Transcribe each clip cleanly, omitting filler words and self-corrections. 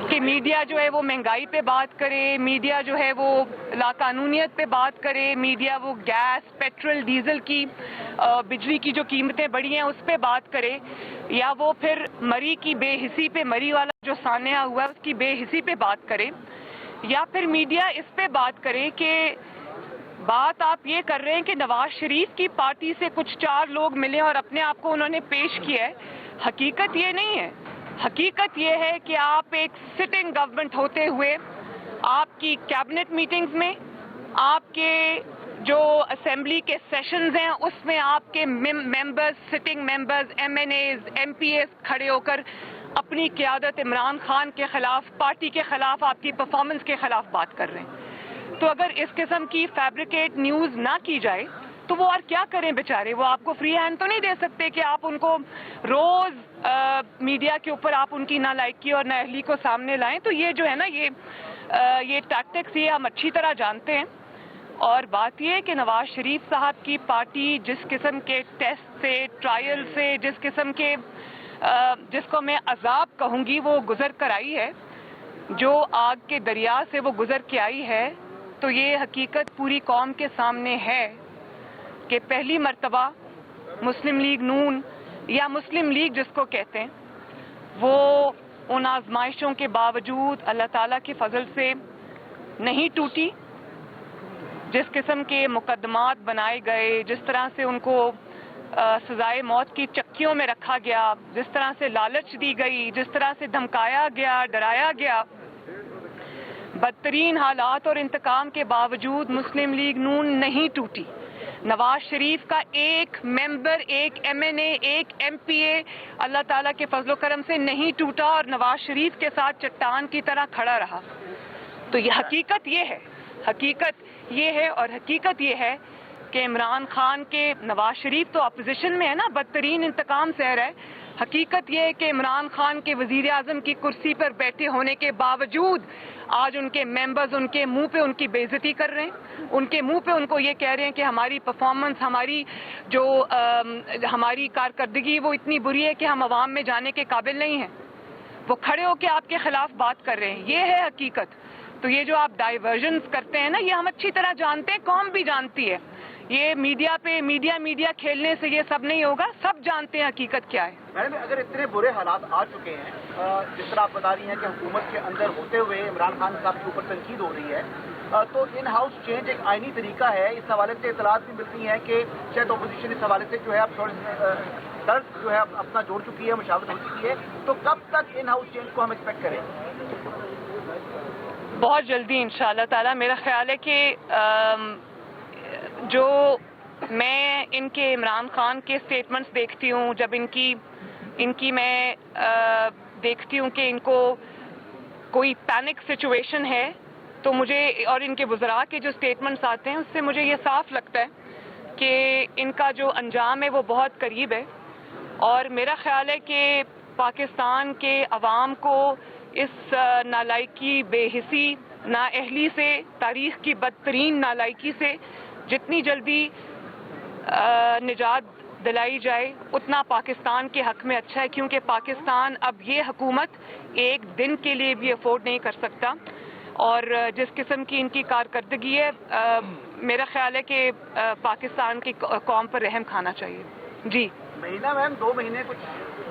کہ میڈیا جو ہے وہ مہنگائی پہ بات کرے، میڈیا جو ہے وہ لاقانونیت پہ بات کرے، میڈیا وہ گیس، پیٹرول، ڈیزل کی، بجلی کی جو قیمتیں بڑھی ہیں اس پہ بات کرے، یا وہ پھر مری کی بے حسی پہ، مری والا جو سانحہ ہوا ہے اس کی بے حسی پہ بات کرے، یا پھر میڈیا اس پہ بات کرے کہ بات آپ یہ کر رہے ہیں کہ نواز شریف کی پارٹی سے کچھ 4 لوگ ملے اور اپنے آپ کو انہوں نے پیش کیا ہے۔ حقیقت یہ نہیں ہے، حقیقت یہ ہے کہ آپ ایک سٹنگ گورنمنٹ ہوتے ہوئے آپ کی کیبنٹ میٹنگز میں، آپ کے جو اسمبلی کے سیشنز ہیں اس میں آپ کے members, sitting members, M N As, M P As کھڑے ہو کر اپنی قیادت عمران خان کے خلاف، پارٹی کے خلاف، آپ کی پرفارمنس کے خلاف بات کر رہے ہیں۔ تو اگر اس قسم کی فیبریکیٹ نیوز نہ کی جائے تو وہ اور کیا کریں بیچارے؟ وہ آپ کو فری ہینڈ تو نہیں دے سکتے کہ آپ ان کو روز میڈیا کے اوپر آپ ان کی نالائکی اور نااہلی کو سامنے لائیں۔ تو یہ جو ہے نا یہ ٹیکٹکس یہ ہم اچھی طرح جانتے ہیں، اور بات یہ ہے کہ نواز شریف صاحب کی پارٹی جس قسم کے ٹیسٹ سے، ٹرائل سے، جس قسم کے جس کو میں عذاب کہوں گی وہ گزر کر آئی ہے، جو آگ کے دریا سے وہ گزر کے آئی ہے، تو یہ حقیقت پوری قوم کے سامنے ہے کہ پہلی مرتبہ مسلم لیگ نون یا مسلم لیگ جس کو کہتے ہیں، وہ ان آزمائشوں کے باوجود اللہ تعالیٰ کے فضل سے نہیں ٹوٹی۔ جس قسم کے مقدمات بنائے گئے، جس طرح سے ان کو سزائے موت کی چکیوں میں رکھا گیا، جس طرح سے لالچ دی گئی، جس طرح سے دھمکایا گیا، ڈرایا گیا، بدترین حالات اور انتقام کے باوجود مسلم لیگ نون نہیں ٹوٹی۔ نواز شریف کا ایک ممبر، ایک ایم این اے، ایک ایم پی اے اللہ تعالیٰ کے فضل و کرم سے نہیں ٹوٹا اور نواز شریف کے ساتھ چٹان کی طرح کھڑا رہا۔ تو یہ حقیقت یہ ہے، حقیقت یہ ہے، اور حقیقت یہ ہے کہ عمران خان کے، نواز شریف تو اپوزیشن میں ہے نا، بدترین انتقام سہ رہا ہے۔ حقیقت یہ ہے کہ عمران خان کے وزیر اعظم کی کرسی پر بیٹھے ہونے کے باوجود آج ان کے ممبرز ان کے منہ پہ ان کی بے عزتی کر رہے ہیں، ان کے منہ پہ ان کو یہ کہہ رہے ہیں کہ ہماری پرفارمنس، ہماری جو ہماری کارکردگی وہ اتنی بری ہے کہ ہم عوام میں جانے کے قابل نہیں ہیں۔ وہ کھڑے ہو کے آپ کے خلاف بات کر رہے ہیں، یہ ہے حقیقت۔ تو یہ جو آپ ڈائیورژنز کرتے ہیں نا، یہ ہم اچھی طرح جانتے ہیں، قوم بھی جانتی ہے۔ یہ میڈیا پہ میڈیا کھیلنے سے یہ سب نہیں ہوگا، سب جانتے ہیں حقیقت کیا ہے۔ میڈم، اگر اتنے برے حالات آ چکے ہیں، جس طرح آپ بتا رہی ہیں کہ حکومت کے اندر ہوتے ہوئے عمران خان صاحب کے اوپر تنقید ہو رہی ہے، تو ان ہاؤس چینج ایک آئینی طریقہ ہے۔ اس حوالے سے اطلاعات بھی ملتی ہیں کہ شاید اپوزیشن اس حوالے سے جو ہے اب تھوڑی درد جو ہے اپنا جوڑ چکی ہے، مشاورت ہو چکی ہے، تو کب تک ان ہاؤس چینج کو ہم ایکسپیکٹ کریں؟ بہت جلدی انشاءاللہ تعالی۔ میرا خیال ہے کہ جو میں ان کے عمران خان کے سٹیٹمنٹس دیکھتی ہوں، جب ان کی میں دیکھتی ہوں کہ ان کو کوئی پینک سچویشن ہے، تو مجھے، اور ان کے وزراء کے جو سٹیٹمنٹس آتے ہیں اس سے مجھے یہ صاف لگتا ہے کہ ان کا جو انجام ہے وہ بہت قریب ہے۔ اور میرا خیال ہے کہ پاکستان کے عوام کو اس نالائکی، بے حسی، نااہلی سے، تاریخ کی بدترین نالائکی سے جتنی جلدی نجات دلائی جائے اتنا پاکستان کے حق میں اچھا ہے، کیونکہ پاکستان اب یہ حکومت ایک دن کے لیے بھی افورڈ نہیں کر سکتا، اور جس قسم کی ان کی کارکردگی ہے، میرا خیال ہے کہ پاکستان کی قوم پر رحم کھانا چاہیے۔ جی مہینہ میم، 2 مہینے کچھ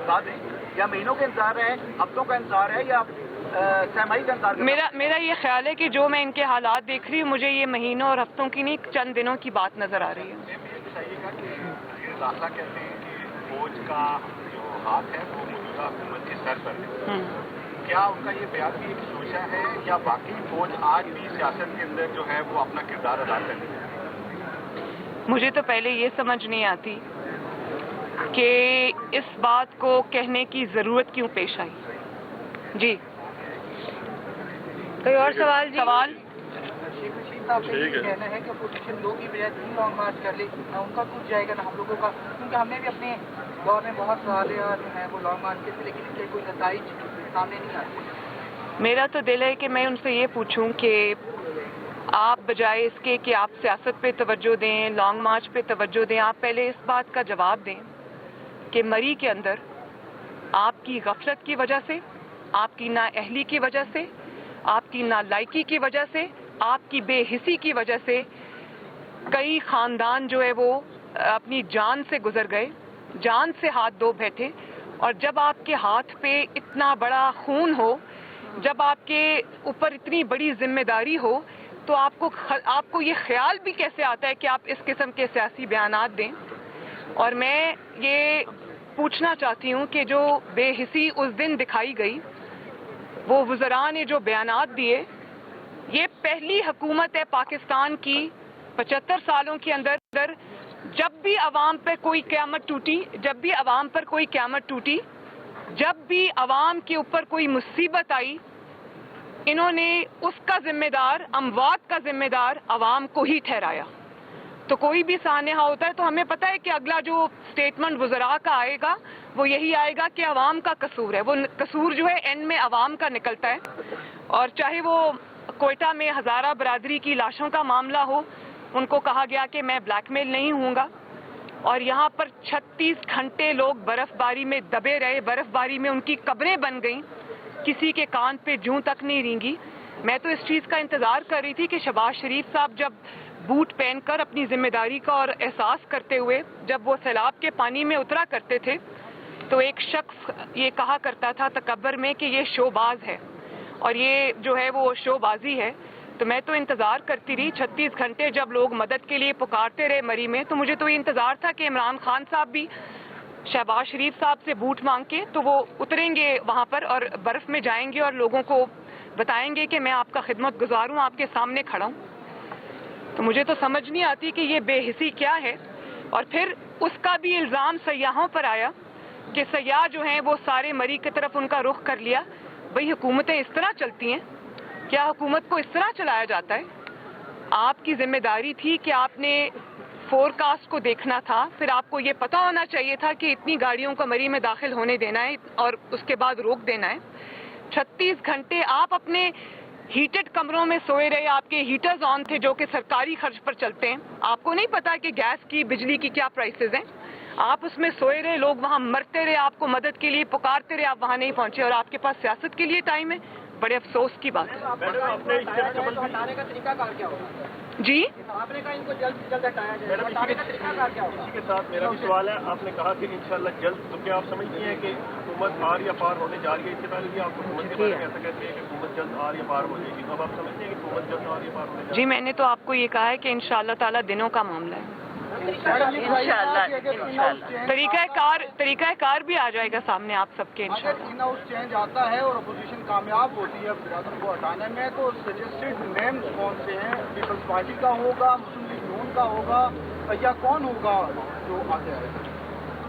بات ہے، یا مہینوں کا انتظار ہے، ہفتوں کا انتظار ہے، یا سہمائی کا انتظار؟ میرا یہ خیال ہے کہ جو میں ان کے حالات دیکھ رہی ہوں، مجھے یہ مہینوں اور ہفتوں کی نہیں، چند دنوں کی بات نظر آ رہی ہے۔ بتائیے گا کہ داخلہ کہتے ہیں کہ فوج کا جو ہاتھ ہے وہ موجودہ حکومت کے سر پر ہے، کیا ان کا یہ بیان بھی ایک سوچا ہے، یا باقی فوج آج بھی سیاست کے اندر جو ہے وہ اپنا کردار ادا کر رہی ہے؟ مجھے تو پہلے یہ سمجھ نہیں آتی کہ اس بات کو کہنے کی ضرورت کیوں پیش آئی۔ جی کوئی اور سوال؟ سوال شیخ رشید صاحب کا یہ کہنا ہے کہ اپوزیشن 2 کی بجائے 3 لانگ مارچ کر لے، نہ ان کا کچھ جائے گا نہ ہم لوگوں کا، کیونکہ ہم نے بھی اپنے دور میں بہت سوال جو ہیں وہ لانگ مارچ کے تھے، لیکن اس کے کوئی نتائج سامنے نہیں آتے۔ میرا تو دل ہے کہ میں ان سے یہ پوچھوں کہ آپ بجائے اس کے کہ آپ سیاست پہ توجہ دیں، لانگ مارچ پہ توجہ دیں، آپ پہلے اس بات کا جواب دیں کہ مری کے اندر آپ کی غفلت کی وجہ سے آپ کی نااہلی کی وجہ سے، آپ کی نالائکی کی وجہ سے، آپ کی بے حسی کی وجہ سے کئی خاندان جو ہے وہ اپنی جان سے گزر گئے، جان سے ہاتھ دھو بیٹھے. اور جب آپ کے ہاتھ پہ اتنا بڑا خون ہو، جب آپ کے اوپر اتنی بڑی ذمہ داری ہو، تو آپ کو یہ خیال بھی کیسے آتا ہے کہ آپ اس قسم کے سیاسی بیانات دیں؟ اور میں یہ پوچھنا چاہتی ہوں کہ جو بے حسی اس دن دکھائی گئی، وہ وزراء نے جو بیانات دیے، یہ پہلی حکومت ہے پاکستان کی 75 سالوں کے اندر جب بھی عوام پر کوئی قیامت ٹوٹی، جب بھی عوام پر کوئی قیامت ٹوٹی، جب بھی عوام کے اوپر کوئی مصیبت آئی، انہوں نے اس کا ذمہ دار، اموات کا ذمہ دار عوام کو ہی ٹھہرایا. تو کوئی بھی سانحہ ہوتا ہے تو ہمیں پتہ ہے کہ اگلا جو سٹیٹمنٹ وزراء کا آئے گا وہ یہی آئے گا کہ عوام کا قصور ہے. وہ قصور جو ہے اینڈ میں عوام کا نکلتا ہے. اور چاہے وہ کوئٹہ میں ہزارہ برادری کی لاشوں کا معاملہ ہو، ان کو کہا گیا کہ میں بلیک میل نہیں ہوں گا، اور یہاں پر 36 گھنٹے لوگ برف باری میں دبے رہے، برف باری میں ان کی قبریں بن گئیں، کسی کے کان پہ جوں تک نہیں رینگی. میں تو اس چیز کا انتظار کر رہی تھی کہ شہباز شریف صاحب جب بوٹ پہن کر اپنی ذمہ داری کا اور احساس کرتے ہوئے جب وہ سیلاب کے پانی میں اترا کرتے تھے، تو ایک شخص یہ کہا کرتا تھا تکبر میں کہ یہ شو باز ہے، اور یہ جو ہے وہ شو بازی ہے. تو میں تو انتظار کرتی رہی 36 گھنٹے جب لوگ مدد کے لیے پکارتے رہے مری میں، تو مجھے تو یہ انتظار تھا کہ عمران خان صاحب بھی شہباز شریف صاحب سے بوٹ مانگ کے تو وہ اتریں گے وہاں پر اور برف میں جائیں گے اور لوگوں کو بتائیں گے کہ میں آپ کا خدمت گزار ہوں، آپ کے سامنے کھڑا ہوں. تو مجھے تو سمجھ نہیں آتی کہ یہ بے حسی کیا ہے. اور پھر اس کا بھی الزام سیاحوں پر آیا کہ سیاح جو ہیں وہ سارے مری کی طرف ان کا رخ کر لیا. بھئی حکومتیں اس طرح چلتی ہیں؟ کیا حکومت کو اس طرح چلایا جاتا ہے؟ آپ کی ذمہ داری تھی کہ آپ نے فور کاسٹ کو دیکھنا تھا، پھر آپ کو یہ پتا ہونا چاہیے تھا کہ اتنی گاڑیوں کو مری میں داخل ہونے دینا ہے اور اس کے بعد روک دینا ہے. 36 گھنٹے آپ اپنے ہیٹڈ کمروں میں سوئے رہے، آپ کے ہیٹرز آن تھے جو کہ سرکاری خرچ پر چلتے ہیں. آپ کو نہیں پتا کہ گیس کی، بجلی کی کیا پرائسز ہیں. آپ اس میں سوئے رہے، لوگ وہاں مرتے رہے، آپ کو مدد کے لیے پکارتے رہے، آپ وہاں نہیں پہنچے، اور آپ کے پاس سیاست کے لیے ٹائم ہے. بڑے افسوس کی بات ہے. ہٹانے کا طریقہ کار کیا ہوگا؟ جی آپ نے کہا ان کو جلد سے جلد ہٹایا جائے، ہٹانے کا طریقہ کار کیا ہوگا؟ اسی کے ساتھ میرا بھی سوال ہے، آپ نے کہا کہ انشاءاللہ جلد، تو کیا آپ سمجھتی ہیں کہ حکومت آر یا پار ہونے جا رہی ہے؟ اس سے پہلے بھی آپ حکومت کے بارے میں ایسا کہتے ہیں کہ حکومت جلد آر یا پار ہو جائے گی، تو اب آپ سمجھتے ہیں کہ حکومت جلد آر یا پار ہونے جا رہی ہے؟ جی میں نے تو آپ کو یہ کہا ہے کہ انشاءاللہ تعالیٰ دنوں کا معاملہ ہے. طریقہ کار بھی آ جائے گا سامنے آپ سب کے اگر ان ہاؤس چینج آتا ہے اور اپوزیشن کامیاب ہوتی ہے برادر کو ہٹانے میں، تو سجسٹڈ نیمز کون سے ہیں؟ پیپلز پارٹی کا ہوگا، مسلم لیگ نون کا ہوگا، یا کون ہوگا جو آگے آئے گا؟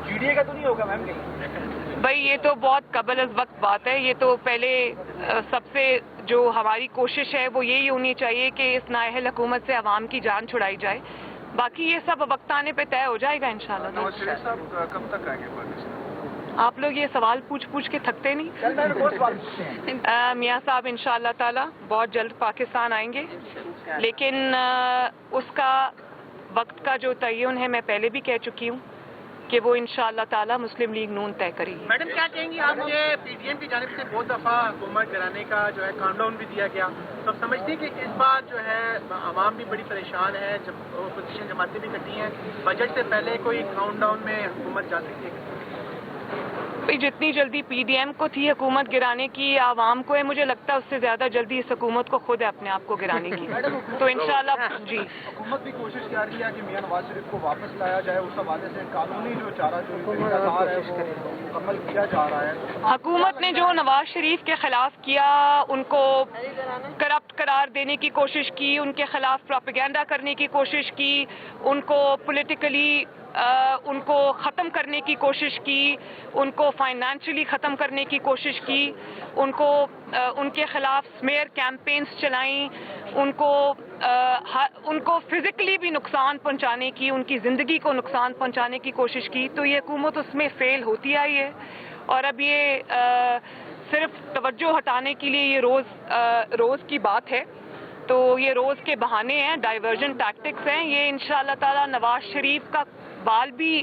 جی ڈی اے کا تو نہیں ہوگا میم کہیں؟ بھائی یہ تو بہت قبل از وقت بات ہے. یہ تو پہلے سب سے جو ہماری کوشش ہے وہ یہی ہونی چاہیے کہ اس نااہل حکومت سے عوام کی جان چھڑائی جائے. باقی یہ سب وقت آنے پہ طے ہو جائے گا انشاءاللہ. نواز شریف صاحب کب تک آئیں گے پاکستان؟ آپ لوگ یہ سوال پوچھ کے تھکتے نہیں. میاں صاحب انشاءاللہ تعالی بہت جلد پاکستان آئیں گے، لیکن اس کا وقت کا جو تعین ہے میں پہلے بھی کہہ چکی ہوں کہ وہ انشاءاللہ تعالی مسلم لیگ نون طے کرے گی. میڈم کیا کہیں گی آپ نے؟ پی ڈی ایم کی جانب سے بہت دفعہ حکومت گرانے کا جو ہے کاؤنٹ ڈاؤن بھی دیا گیا، تو آپ سمجھتے ہیں کہ اس بار جو ہے عوام بھی بڑی پریشان ہے، جب اپوزیشن جماعتیں بھی کٹی ہیں، بجٹ سے پہلے کوئی کاؤنٹ ڈاؤن میں حکومت جا سکتی ہے؟ بھئی جتنی جلدی پی ڈی ایم کو تھی حکومت گرانے کی عوام کو ہے، مجھے لگتا ہے اس سے زیادہ جلدی اس حکومت کو خود ہے اپنے آپ کو گرانے کی. تو انشاءاللہ جی حکومت بھی کوشش کر رہی ہے کہ میاں نواز شریف کو واپس لایا جائے، اس حوالے سے قانونی جو چارہ جو طریقہ کار ہے وہ مکمل کیا جا رہا ہے. حکومت نے جو نواز شریف کے خلاف کیا، ان کو کرپٹ قرار دینے کی کوشش کی، ان کے خلاف پروپیگنڈا کرنے کی کوشش کی، ان کو پولیٹیکلی ان کو ختم کرنے کی کوشش کی، ان کو فائنانشلی ختم کرنے کی کوشش کی، ان کے خلاف سمیئر کیمپینز چلائیں، ان کو فزیکلی بھی نقصان پہنچانے کی، ان کی زندگی کو نقصان پہنچانے کی کوشش کی. تو یہ حکومت اس میں فیل ہوتی آئی ہے، اور اب یہ صرف توجہ ہٹانے کے لیے یہ روز کی بات ہے. تو یہ روز کے بہانے ہیں، ڈائیورژن ٹیکٹکس ہیں. یہ انشاءاللہ تعالی نواز شریف کا بال بھی